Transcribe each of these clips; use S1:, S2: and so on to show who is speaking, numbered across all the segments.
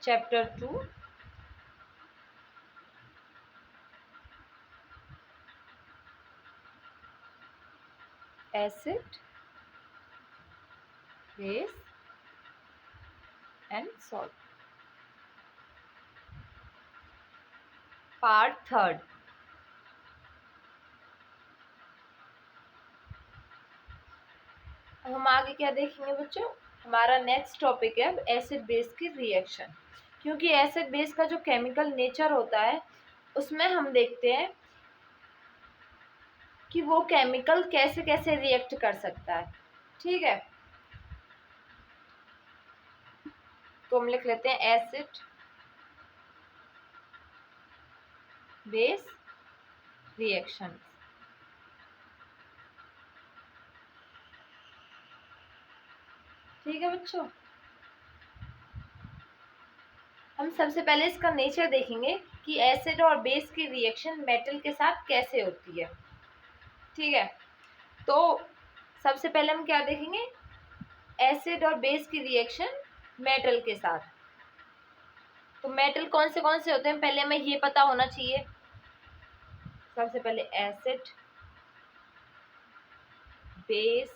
S1: Chapter 2 acid base and salt, part 3। अब हम आगे क्या देखेंगे बच्चों, हमारा नेक्स्ट टॉपिक है अब एसिड बेस की रिएक्शन। क्योंकि एसिड बेस का जो केमिकल नेचर होता है उसमें हम देखते हैं कि वो केमिकल कैसे कैसे रिएक्ट कर सकता है। ठीक है, तो हम लिख लेते हैं एसिड बेस रिएक्शन। ठीक है बच्चों, हम सबसे पहले इसका नेचर देखेंगे कि एसिड और बेस की रिएक्शन मेटल के साथ कैसे होती है। ठीक है, तो सबसे पहले हम क्या देखेंगे, एसिड और बेस की रिएक्शन मेटल के साथ। तो मेटल कौन से होते हैं पहले हमें ये पता होना चाहिए। सबसे पहले acid base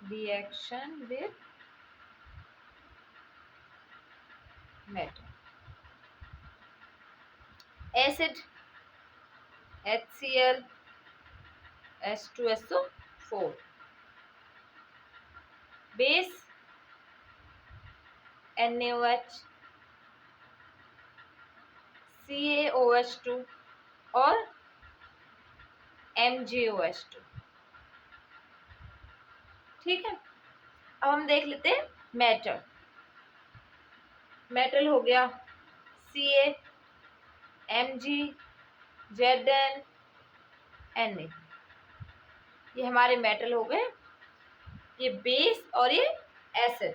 S1: reaction with metal. Acid HCl H2SO4, base NaOH CaOH2 और MgOH2। ठीक है, अब हम देख लेते हैं मेटल। मेटल हो गया Ca Mg Zn Na, ये हमारे मेटल हो गए, ये बेस और ये एसिड।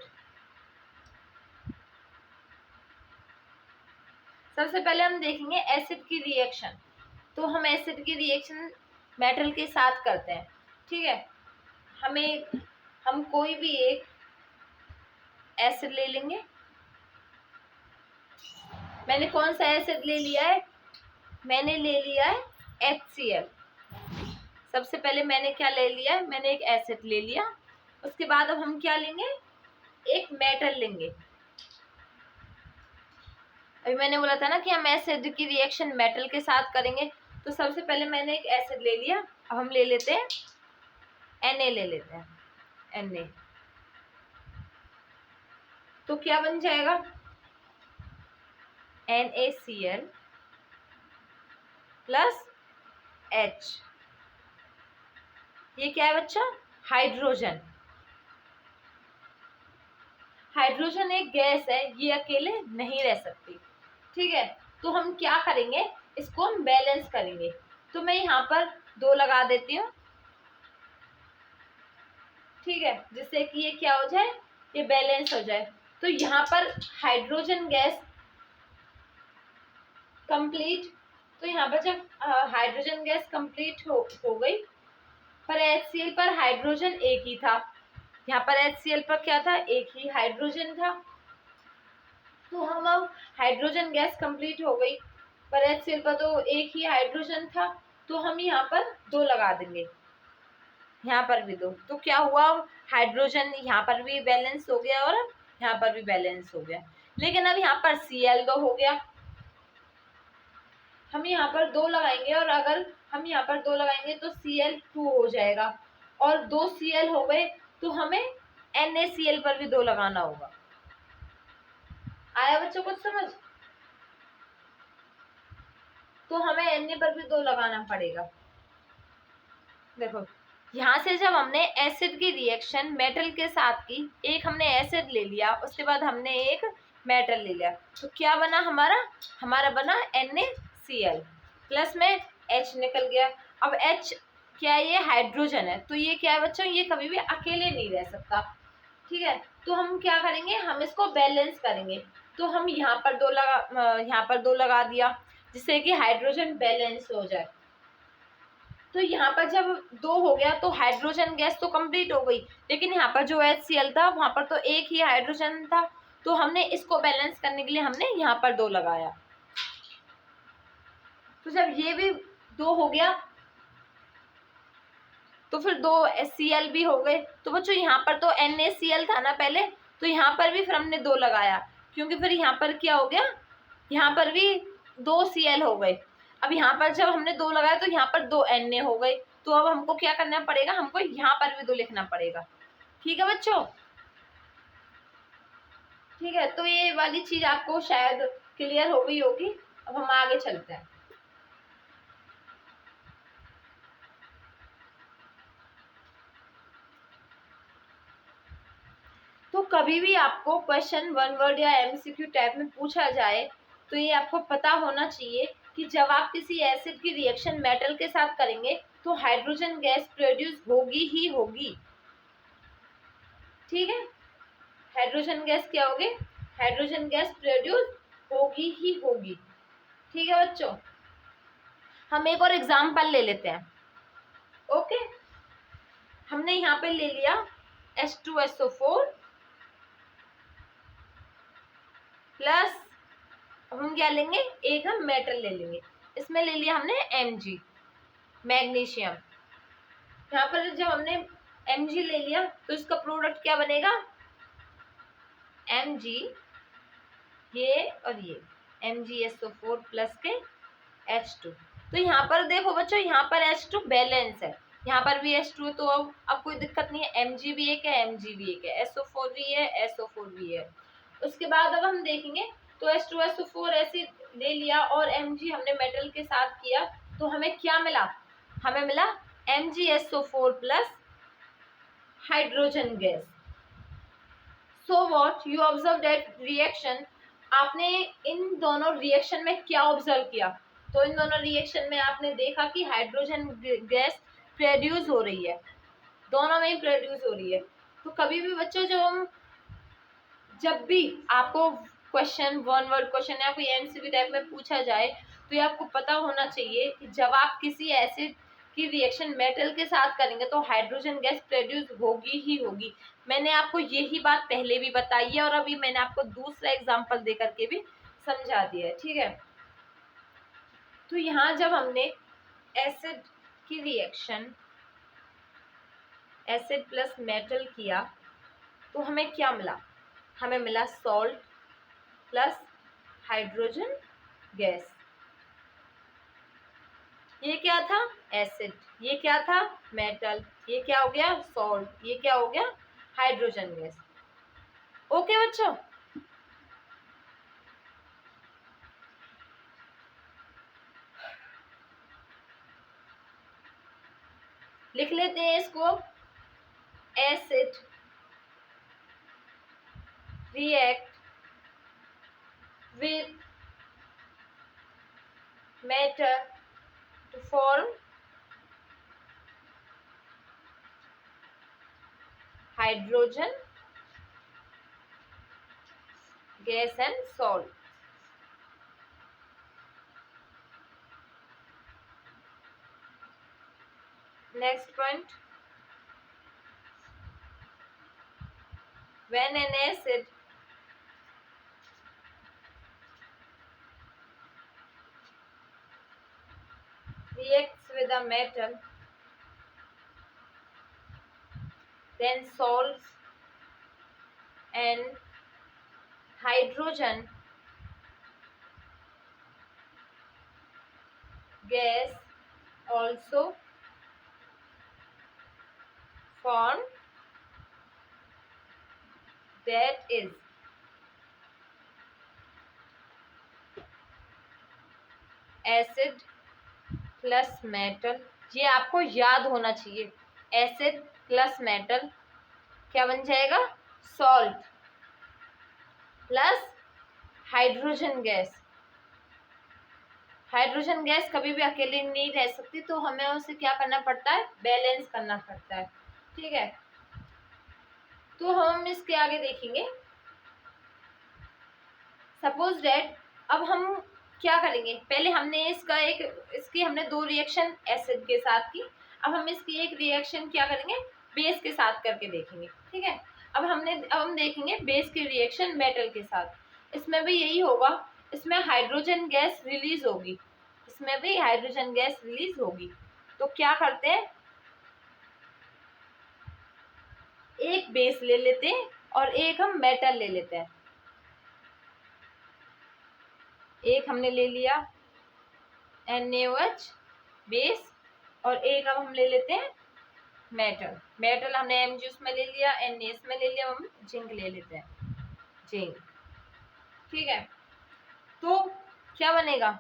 S1: सबसे पहले हम देखेंगे एसिड की रिएक्शन। तो हम एसिड की रिएक्शन मेटल के साथ करते हैं। ठीक है, हम कोई भी एक एसिड ले लेंगे। मैंने कौन सा एसिड ले लिया है, मैंने ले लिया है HCl। सबसे पहले मैंने क्या ले लिया है, मैंने एक एसिड ले लिया। उसके बाद अब हम क्या लेंगे, एक मेटल लेंगे। अभी मैंने बोला था ना कि हम एसिड की रिएक्शन मेटल के साथ करेंगे। तो सबसे पहले मैंने एक एसिड ले लिया, अब हम ले लेते हैं Na, ले लेते हैं Na। तो क्या बन जाएगा, NaCl प्लस H। ये क्या है बच्चा, हाइड्रोजन। हाइड्रोजन एक गैस है, ये अकेले नहीं रह सकती। ठीक है, तो हम क्या करेंगे, इसको हम बैलेंस करेंगे। तो मैं यहाँ पर 2 लगा देती हूँ। ठीक है, जिससे कि ये क्या हो जाए, ये बैलेंस हो जाए। तो यहाँ पर हाइड्रोजन गैस कंप्लीट। तो यहाँ पर जब हाइड्रोजन गैस कंप्लीट हो गई, पर HCl पर हाइड्रोजन एक ही था। यहाँ पर HCl पर क्या था, एक ही हाइड्रोजन था। तो हम अब हाइड्रोजन गैस कंप्लीट हो गई, पर HCl पर तो एक ही हाइड्रोजन था। तो हम यहाँ पर 2 लगा देंगे, यहाँ पर भी 2। तो क्या हुआ, हाइड्रोजन यहाँ पर भी बैलेंस हो गया और यहाँ पर भी बैलेंस हो गया। लेकिन अब यहाँ पर Cl2 हो गया। हम यहाँ पर 2 लगाएंगे और अगर हम यहाँ पर 2 लगाएंगे तो Cl2 हो जाएगा और 2 Cl हो गए। तो हमें NaCl पर भी 2 लगाना होगा। आया बच्चों कुछ समझ, तो हमें Na पर भी 2 लगाना पड़ेगा। देखो, यहाँ से जब हमने एसिड की रिएक्शन मेटल के साथ की, एक हमने एसिड ले लिया, उसके बाद हमने एक मेटल ले लिया, तो क्या बना हमारा बना NaCl प्लस में H निकल गया। अब H क्या है, ये हाइड्रोजन है। तो ये क्या है बच्चों, ये कभी भी अकेले नहीं रह सकता। ठीक है, तो हम क्या करेंगे, हम इसको बैलेंस करेंगे। तो हम यहाँ पर 2 लगा दिया, जिससे कि हाइड्रोजन बैलेंस हो जाए। तो यहाँ पर जब 2 हो गया तो हाइड्रोजन गैस तो कंप्लीट हो गई, लेकिन यहाँ पर जो HCl था वहां पर तो एक ही हाइड्रोजन था, तो हमने इसको बैलेंस करने के लिए हमने यहाँ पर 2 लगाया। तो जब ये भी 2 हो गया तो फिर 2 Cl भी हो गए। तो बच्चों यहाँ पर तो NaCl था ना पहले, तो यहाँ पर भी फिर हमने 2 लगाया, क्योंकि फिर यहाँ पर क्या हो गया, यहाँ पर भी 2 Cl हो गए। अब यहाँ पर जब हमने 2 लगाया तो यहाँ पर 2 Na हो गए, तो अब हमको क्या करना पड़ेगा, हमको यहाँ पर भी 2 लिखना पड़ेगा। ठीक है बच्चों, ठीक है। तो ये वाली चीज आपको शायद क्लियर हो गई होगी। अब हम आगे चलते हैं। तो कभी भी आपको क्वेश्चन 1 वर्ड या MCQ टाइप में पूछा जाए तो ये आपको पता होना चाहिए कि जब आप किसी एसिड की रिएक्शन मेटल के साथ करेंगे तो हाइड्रोजन गैस प्रोड्यूस होगी ही होगी। ठीक है, हाइड्रोजन गैस क्या होगी, हाइड्रोजन गैस प्रोड्यूस होगी ही होगी। ठीक है बच्चों, हम एक और एग्जांपल ले लेते हैं। ओके, हमने यहाँ पे ले लिया H2SO4 प्लस, अब हम क्या लेंगे, एक हम मेटल ले लेंगे, इसमें ले लिया हमने Mg, मैग्नीशियम। यहाँ पर जब हमने Mg ले लिया तो इसका प्रोडक्ट क्या बनेगा, Mg, ये और ये MgSO4 प्लस के H2। तो यहाँ पर देखो बच्चों, यहाँ पर H2 बैलेंस है, यहाँ पर भी H2, तो अब कोई दिक्कत नहीं है। Mg भी एक है, Mg भी एक है, SO4 भी है, SO4 भी है। उसके बाद अब हम देखेंगे तो H2SO4 ऐसे ले लिया और Mg हमने मेटल के साथ किया, तो हमें क्या मिला, हमें मिला MgSO4 plus hydrogen gas. So what you observe that reaction, आपने इन दोनों रिएक्शन में क्या ऑब्जर्व किया, तो इन दोनों रिएक्शन में आपने देखा कि हाइड्रोजन गैस प्रोड्यूस हो रही है, दोनों में ही प्रोड्यूस हो रही है। तो कभी भी बच्चों जब भी आपको क्वेश्चन 1 वर्ड क्वेश्चन या कोई MCQ टाइप में पूछा जाए तो ये आपको पता होना चाहिए कि जब आप किसी एसिड की रिएक्शन मेटल के साथ करेंगे तो हाइड्रोजन गैस प्रोड्यूस होगी ही होगी। मैंने आपको यही बात पहले भी बताई है और अभी मैंने आपको दूसरा एग्जांपल दे करके भी समझा दिया है। ठीक है, तो यहाँ जब हमने एसिड की रिएक्शन एसिड प्लस मेटल किया तो हमें क्या मिला, हमें मिला सॉल्ट प्लस हाइड्रोजन गैस। ये क्या था, एसिड, ये क्या था, मेटल, ये क्या हो गया, सॉल्ट, ये क्या हो गया, हाइड्रोजन गैस। ओके बच्चों, लिख लेते हैं इसको, acid react with metal to form hydrogen gas and salt. Next point, when an acid reacts with a metal, then salts and hydrogen gas also form, that is acid plus metal. ये आपको याद होना चाहिए, acid plus metal क्या बन जाएगा, salt plus hydrogen gas. Hydrogen gas कभी भी अकेले नहीं रह सकती, तो हमें उसे क्या करना पड़ता है, बैलेंस करना पड़ता है। ठीक है, तो हम इसके आगे देखेंगे। सपोज डेट, अब हम क्या करेंगे, पहले हमने इसकी हमने 2 रिएक्शन एसिड के साथ की, अब हम इसकी एक रिएक्शन क्या करेंगे, बेस के साथ करके देखेंगे। ठीक है, अब हम देखेंगे बेस की रिएक्शन मेटल के साथ। इसमें भी यही होगा, इसमें हाइड्रोजन गैस रिलीज होगी, इसमें भी हाइड्रोजन गैस रिलीज होगी। तो क्या करते हैं, एक बेस ले लेते हैं और एक हम मेटल ले लेते हैं। एक हमने ले लिया NaOH बेस और एक अब हम ले लेते हैं मेटल। मेटल हमने Mg उसमें ले लिया, Na इसमें ले लिया, हम जिंक ले लेते हैं, जिंक। ठीक है, तो क्या बनेगा,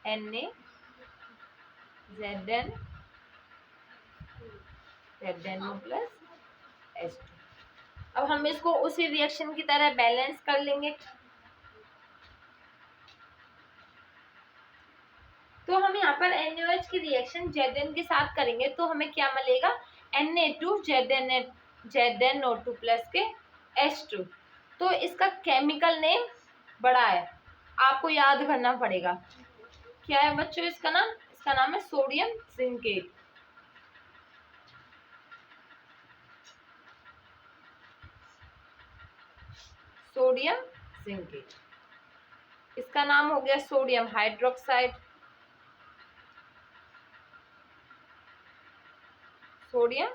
S1: Na ZnO प्लस H2। अब हम इसको उसी रिएक्शन की तरह बैलेंस कर लेंगे। तो हम यहाँ पर NaOH की रिएक्शन Zn के साथ करेंगे तो हमें क्या मिलेगा, Na2 ZnO2 प्लस के H2। तो इसका केमिकल नेम बड़ा है, आपको याद करना पड़ेगा। क्या है बच्चों इसका नाम, इसका नाम है सोडियम जिंकेट। सोडियम जिंकेट, इसका नाम हो गया सोडियम हाइड्रोक्साइड, सोडियम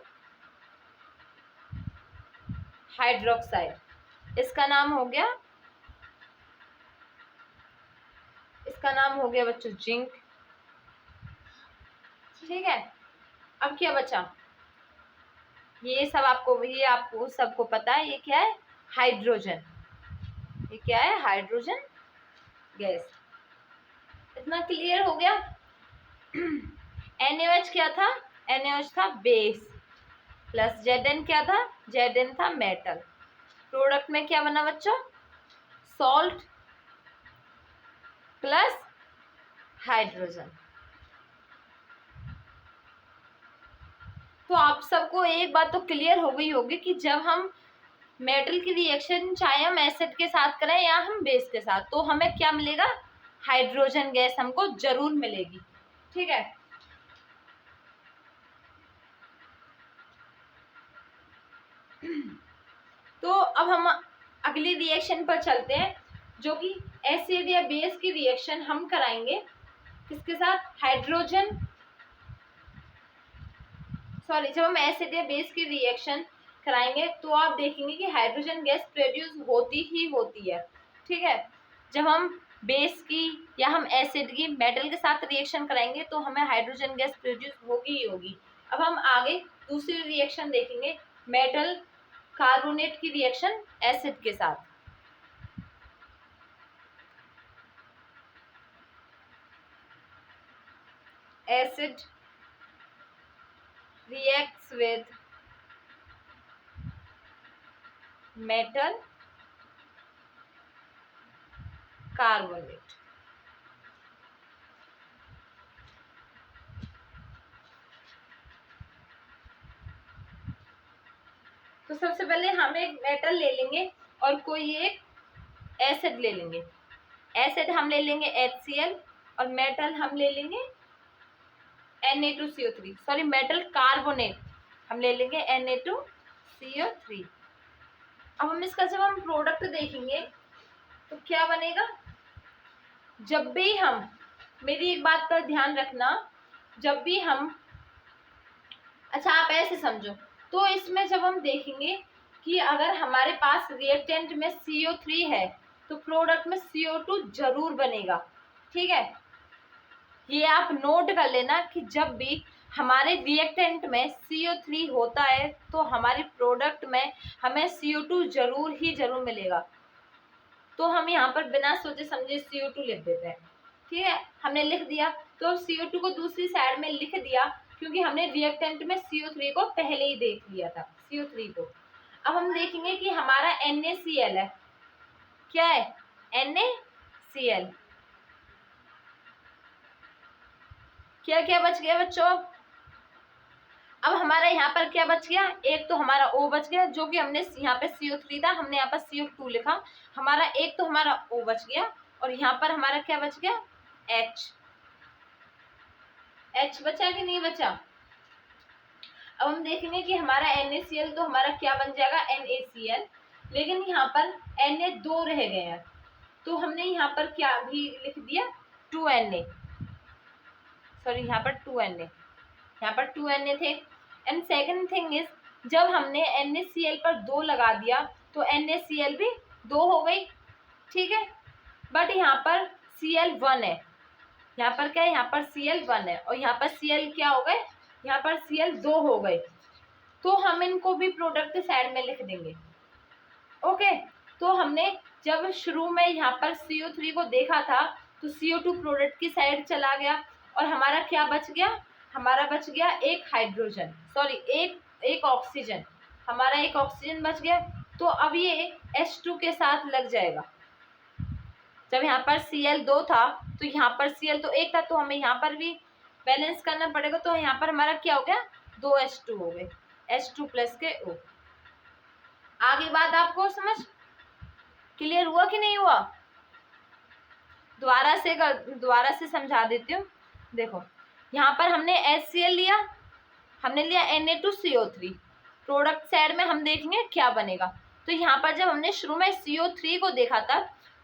S1: हाइड्रोक्साइड। इसका नाम हो गया बच्चों जिंक। ठीक है, अब क्या बचा, ये आपको सबको पता है, ये क्या है, हाइड्रोजन। ये क्या है, हाइड्रोजन गैस। इतना क्लियर हो गया। NaOH क्या था, NaOH था बेस, प्लस Zn क्या था, Zn था मेटल। प्रोडक्ट में क्या बना बच्चों, सॉल्ट प्लस हाइड्रोजन। तो आप सबको एक बात तो क्लियर हो गई होगी कि जब हम मेटल की रिएक्शन चाहे हम एसिड के साथ करें या हम बेस के साथ, तो हमें क्या मिलेगा, हाइड्रोजन गैस हमको जरूर मिलेगी। ठीक है, तो अब हम अगली रिएक्शन पर चलते हैं, जो कि एसिड या बेस की रिएक्शन हम कराएंगे किसके साथ, हाइड्रोजन, सॉरी, जब हम एसिड या बेस की रिएक्शन कराएंगे तो आप देखेंगे कि हाइड्रोजन गैस प्रोड्यूस होती ही होती है। ठीक है, जब हम बेस की या हम एसिड की मेटल के साथ रिएक्शन कराएंगे तो हमें हाइड्रोजन गैस प्रोड्यूस होगी ही होगी। अब हम आगे दूसरी रिएक्शन देखेंगे, मेटल कार्बोनेट की रिएक्शन एसिड के साथ। Acid reacts with metal carbonate। तो सबसे पहले हम एक मेटल ले लेंगे और कोई एक एसिड ले लेंगे। एसिड हम ले लेंगे HCl और मेटल हम ले लेंगे Na2CO3, सॉरी मेटल कार्बोनेट हम ले लेंगे Na2CO3। अब हम इसका जब हम प्रोडक्ट देखेंगे तो क्या बनेगा, जब भी हम, मेरी एक बात पर ध्यान रखना, जब भी हम, अच्छा आप ऐसे समझो, तो इसमें जब हम देखेंगे कि अगर हमारे पास रिएक्टेंट में CO3 है तो प्रोडक्ट में CO2 जरूर बनेगा। ठीक है, ये आप नोट कर लेना कि जब भी हमारे रिएक्टेंट में CO3 होता है तो हमारे प्रोडक्ट में हमें CO2 जरूर मिलेगा। तो हम यहाँ पर बिना सोचे समझे CO2 लिख देते हैं। ठीक है, हमने लिख दिया तो CO2 को दूसरी साइड में लिख दिया क्योंकि हमने रिएक्टेंट में CO3 को पहले ही देख लिया था, CO3 को। अब हम देखेंगे कि हमारा NaCl है, क्या है, NaCl। क्या क्या बच गया बच्चों, अब हमारा यहाँ पर क्या बच गया, एक तो हमारा O बच गया, जो कि हमने यहाँ पे CO3 था, हमने यहाँ पर CO2 लिखा, हमारा एक तो हमारा O बच गया, और यहाँ पर हमारा क्या बच गया, H बचा कि नहीं बचा। अब हम देखेंगे कि हमारा NaCl तो हमारा क्या बन जाएगा, NaCl, लेकिन यहाँ पर Na दो रह गए हैं, तो हमने यहाँ पर क्या भी लिख दिया, 2Na, सॉरी यहाँ पर 2Na, यहाँ पर 2Na थे। एंड सेकंड थिंग इज, जब हमने NaCl पर 2 लगा दिया तो NaCl भी 2 हो गई, ठीक है, बट यहाँ पर Cl1 है, यहाँ पर क्या है, यहाँ पर Cl1 है, और यहाँ पर Cl क्या हो गए, यहाँ पर Cl 2 हो गए, तो हम इनको भी प्रोडक्ट साइड में लिख देंगे। ओके, तो हमने जब शुरू में यहाँ पर CO3 को देखा था तो CO2 प्रोडक्ट की साइड चला गया, और हमारा क्या बच गया, हमारा बच गया एक हाइड्रोजन, सॉरी एक ऑक्सीजन, हमारा एक ऑक्सीजन बच गया। तो अब ये H2 के साथ लग जाएगा। जब यहाँ पर Cl 2 था तो यहाँ पर Cl तो 1 था, तो हमें यहाँ पर भी बैलेंस करना पड़ेगा, तो यहाँ पर हमारा क्या हो गया, 2 H2 हो गए, H2 प्लस के O। आगे बात आपको समझ क्लियर हुआ कि नहीं हुआ, दोबारा से समझा देती हूँ। देखो यहाँ पर हमने HCl लिया, हमने लिया Na2CO3, प्रोडक्ट साइड में हम देखेंगे क्या बनेगा। तो यहाँ पर जब हमने शुरू में CO3 को देखा था,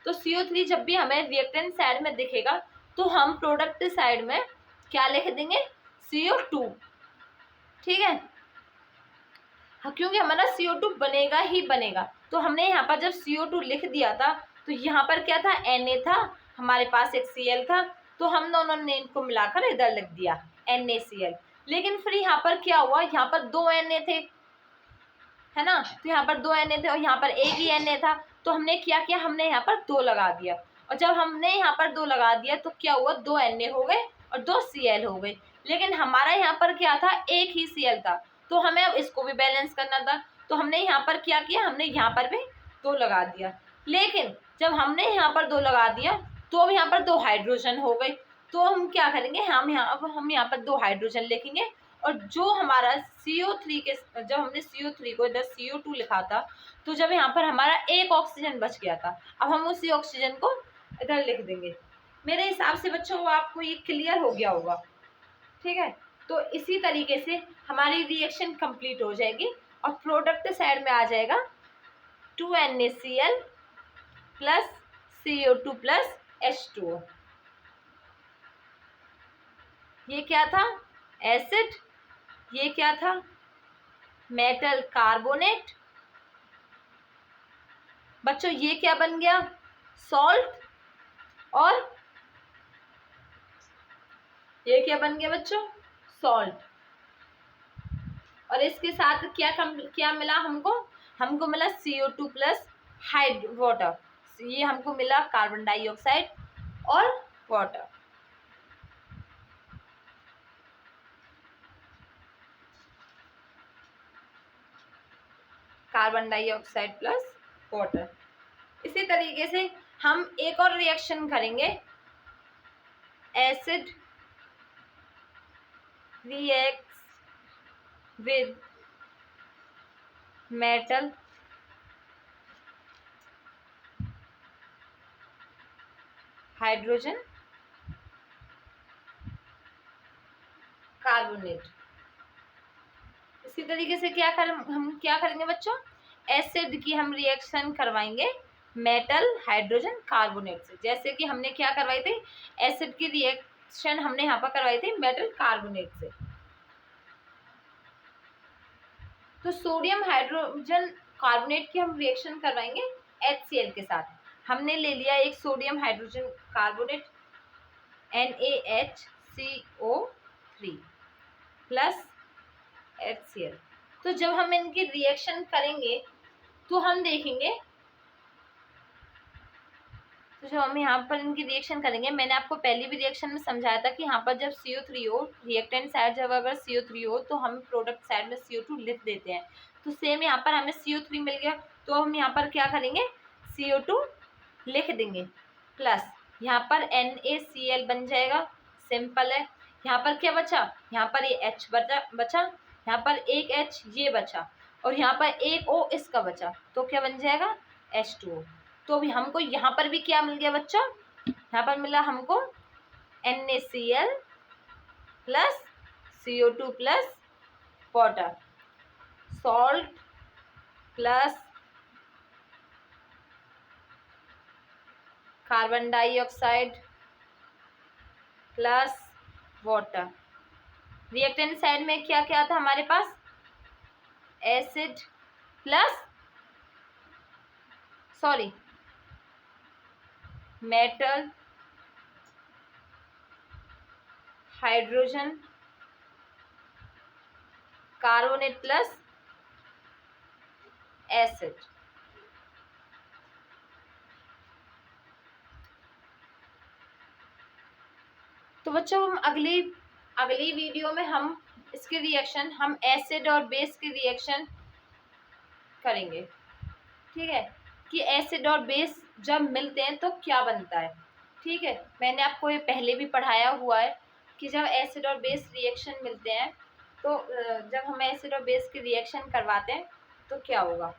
S1: तो CO3 जब भी हमें रिएक्टेंट साइड में दिखेगा तो हम प्रोडक्ट साइड में क्या लिख देंगे, CO2, ठीक है, क्योंकि हमारा CO2 बनेगा ही बनेगा। तो हमने यहाँ पर जब CO2 लिख दिया था तो यहाँ पर क्या था, Na था, हमारे पास एक Cl था, तो हम दोनों ने इनको मिलाकर इधर लिख दिया NaCl। लेकिन फिर यहाँ पर क्या हुआ, यहाँ पर 2 Na थे, है ना, तो यहाँ पर 2 Na थे और यहाँ पर एक ही Na था, तो हमने क्या किया, हमने यहाँ पर 2 लगा दिया, और जब हमने यहाँ पर 2 लगा दिया तो क्या हुआ, 2 Na हो गए और 2 Cl हो गए। लेकिन हमारा यहाँ पर क्या था, एक ही Cl था, तो हमें अब इसको भी बैलेंस करना था, तो हमने यहाँ पर क्या किया, हमने यहाँ पर भी 2 लगा दिया। लेकिन जब हमने यहाँ पर 2 लगा दिया तो अब यहाँ पर 2 हाइड्रोजन हो गई, तो हम क्या करेंगे, हम यहाँ पर 2 हाइड्रोजन लिखेंगे, और जो हमारा CO3 के, जब हमने CO3 को इधर CO2 लिखा था, तो जब यहाँ पर हमारा एक ऑक्सीजन बच गया था, अब हम उसी ऑक्सीजन को इधर लिख देंगे। मेरे हिसाब से बच्चों आपको ये क्लियर हो गया होगा, ठीक है। तो इसी तरीके से हमारी रिएक्शन कंप्लीट हो जाएगी और प्रोडक्ट साइड में आ जाएगा 2NaCl plus CO2 plus H2O। ये क्या था, एसिड, ये क्या था, मेटल कार्बोनेट। बच्चों ये क्या बन गया, सॉल्ट, और ये क्या बन गया बच्चों, सॉल्ट। और इसके साथ क्या मिला हमको मिला CO2 प्लस वाटर, ये हमको मिला कार्बन डाइऑक्साइड और water. Carbon dioxide plus water. इसी तरीके से हम एक और रिएक्शन करेंगे, acid reacts with metal hydrogen carbonate. इसी तरीके से हम क्या करेंगे बच्चों, एसिड की हम रिएक्शन करवाएंगे मेटल हाइड्रोजन कार्बोनेट से, जैसे कि हमने क्या करवाई थी, एसिड की रिएक्शन हमने यहाँ पर करवाई थी मेटल कार्बोनेट से। तो सोडियम हाइड्रोजन कार्बोनेट की हम रिएक्शन करवाएंगे HCl के साथ। हमने ले लिया एक sodium hydrogen carbonate NaHCO3 plus HCl। तो जब हम इनकी रिएक्शन करेंगे तो हम देखेंगे, तो जब हम यहाँ पर इनकी रिएक्शन करेंगे, मैंने आपको पहली भी रिएक्शन में समझाया था कि यहाँ पर जब CO3 हो, रिएक्टेंट साइड जब अगर CO3 हो तो हम प्रोडक्ट साइड में CO2 लिख देते हैं। तो सेम यहाँ पर हमें CO3 मिल गया, तो हम यहाँ पर क्या करेंगे, CO2 लिख देंगे, प्लस यहाँ पर NaCl बन जाएगा, सिंपल है। यहाँ पर क्या बचा, यहाँ पर ये H बचा, यहाँ पर एक H ये बचा और यहाँ पर एक O इसका बचा, तो क्या बन जाएगा H2O। तो अभी हमको यहाँ पर भी क्या मिल गया बच्चों, यहाँ पर मिला हमको NaCl plus CO2 plus water, salt plus carbon dioxide plus water. Reactant side में क्या क्या था हमारे पास, acid plus metal, hydrogen, carbonate plus acid. तो बच्चों हम अगली वीडियो में हम इसके रिएक्शन, हम एसिड और बेस के रिएक्शन करेंगे, ठीक है, कि एसिड और बेस जब मिलते हैं तो क्या बनता है। ठीक है, मैंने आपको ये पहले भी पढ़ाया हुआ है कि जब एसिड और बेस रिएक्शन मिलते हैं तो जब हम एसिड और बेस के रिएक्शन करवाते हैं तो क्या होगा।